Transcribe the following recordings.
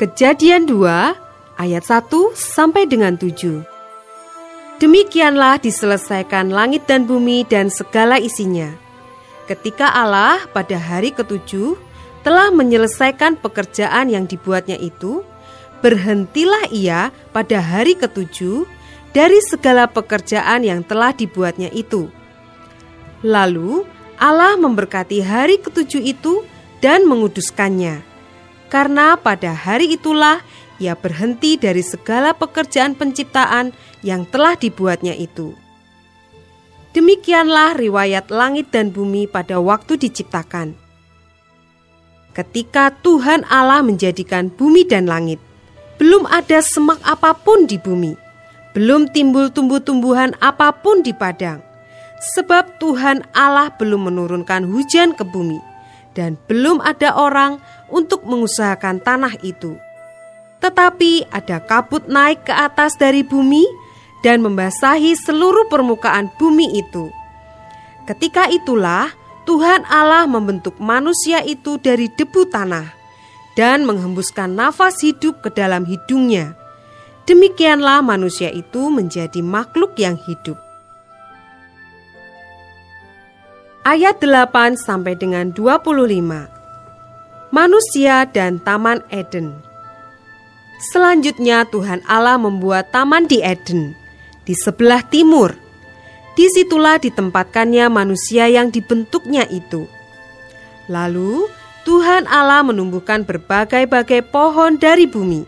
Kejadian 2 ayat 1 sampai dengan 7. Demikianlah diselesaikan langit dan bumi dan segala isinya. Ketika Allah pada hari ketujuh telah menyelesaikan pekerjaan yang dibuatnya itu, berhentilah ia pada hari ketujuh dari segala pekerjaan yang telah dibuatnya itu. Lalu Allah memberkati hari ketujuh itu dan menguduskannya, karena pada hari itulah ia berhenti dari segala pekerjaan penciptaan yang telah dibuatnya itu. Demikianlah riwayat langit dan bumi pada waktu diciptakan. Ketika Tuhan Allah menjadikan bumi dan langit, belum ada semak apapun di bumi, belum timbul tumbuh-tumbuhan apapun di padang, sebab Tuhan Allah belum menurunkan hujan ke bumi, dan belum ada orang untuk mengusahakan tanah itu. Tetapi ada kabut naik ke atas dari bumi dan membasahi seluruh permukaan bumi itu. Ketika itulah Tuhan Allah membentuk manusia itu dari debu tanah dan menghembuskan nafas hidup ke dalam hidungnya. Demikianlah manusia itu menjadi makhluk yang hidup. Ayat 8 sampai dengan 25. Manusia dan Taman Eden. Selanjutnya Tuhan Allah membuat taman di Eden, di sebelah timur. Disitulah ditempatkannya manusia yang dibentuknya itu. Lalu Tuhan Allah menumbuhkan berbagai-bagai pohon dari bumi,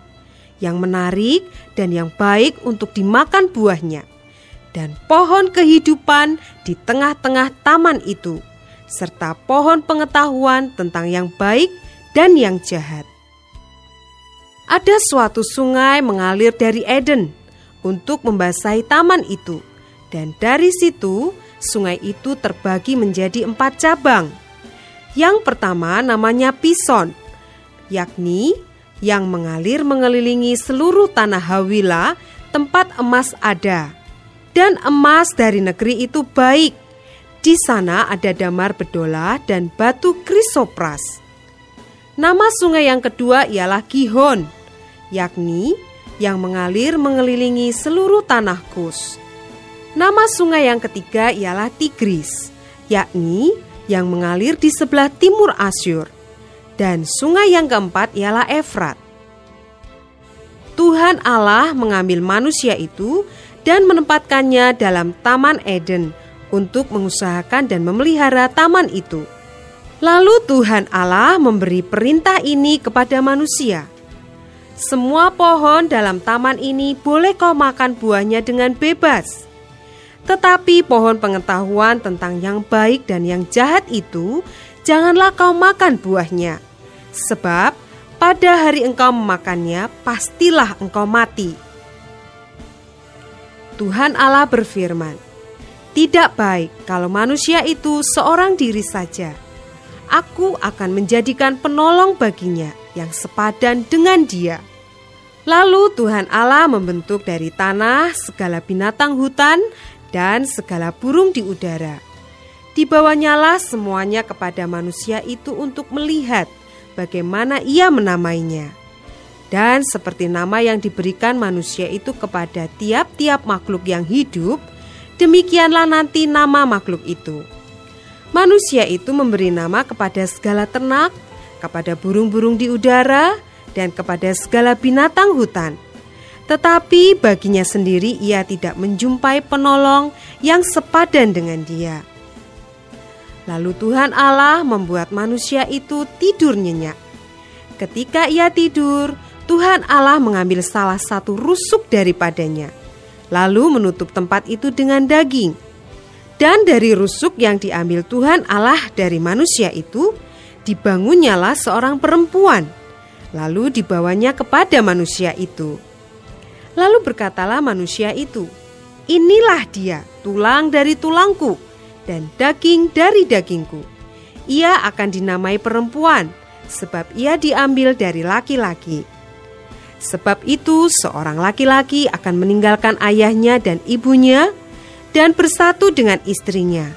yang menarik dan yang baik untuk dimakan buahnya, dan pohon kehidupan di tengah-tengah taman itu, serta pohon pengetahuan tentang yang baik dan yang jahat. Ada suatu sungai mengalir dari Eden untuk membasahi taman itu, dan dari situ sungai itu terbagi menjadi 4 cabang. Yang pertama namanya Pison, yakni yang mengalir mengelilingi seluruh tanah Hawila, tempat emas ada. Dan emas dari negeri itu baik. Di sana ada damar bedola dan batu krisopras. Nama sungai yang kedua ialah Gihon, yakni yang mengalir mengelilingi seluruh tanah Kus. Nama sungai yang ketiga ialah Tigris, yakni yang mengalir di sebelah timur Asyur. Dan sungai yang keempat ialah Efrat. Tuhan Allah mengambil manusia itu dan menempatkannya dalam Taman Eden untuk mengusahakan dan memelihara taman itu. Lalu Tuhan Allah memberi perintah ini kepada manusia. Semua pohon dalam taman ini boleh kau makan buahnya dengan bebas. Tetapi pohon pengetahuan tentang yang baik dan yang jahat itu, janganlah kau makan buahnya. Sebab pada hari engkau memakannya, pastilah engkau mati. Tuhan Allah berfirman, tidak baik kalau manusia itu seorang diri saja. Aku akan menjadikan penolong baginya yang sepadan dengan dia. Lalu Tuhan Allah membentuk dari tanah segala binatang hutan dan segala burung di udara. Dibawanyalah semuanya kepada manusia itu untuk melihat bagaimana ia menamainya. Dan seperti nama yang diberikan manusia itu kepada tiap-tiap makhluk yang hidup, demikianlah nanti nama makhluk itu. Manusia itu memberi nama kepada segala ternak, kepada burung-burung di udara, dan kepada segala binatang hutan. Tetapi baginya sendiri ia tidak menjumpai penolong yang sepadan dengan dia. Lalu Tuhan Allah membuat manusia itu tidur nyenyak. Ketika ia tidur, Tuhan Allah mengambil salah satu rusuk daripadanya, lalu menutup tempat itu dengan daging. Dan dari rusuk yang diambil Tuhan Allah dari manusia itu, dibangunnyalah seorang perempuan, lalu dibawanya kepada manusia itu. Lalu berkatalah manusia itu, inilah dia, tulang dari tulangku, dan daging dari dagingku. Ia akan dinamai perempuan, sebab ia diambil dari laki-laki. Sebab itu seorang laki-laki akan meninggalkan ayahnya dan ibunya, dan bersatu dengan istrinya,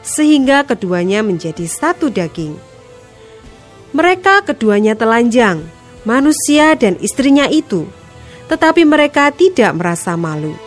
sehingga keduanya menjadi satu daging. Mereka keduanya telanjang, manusia dan istrinya itu, tetapi mereka tidak merasa malu.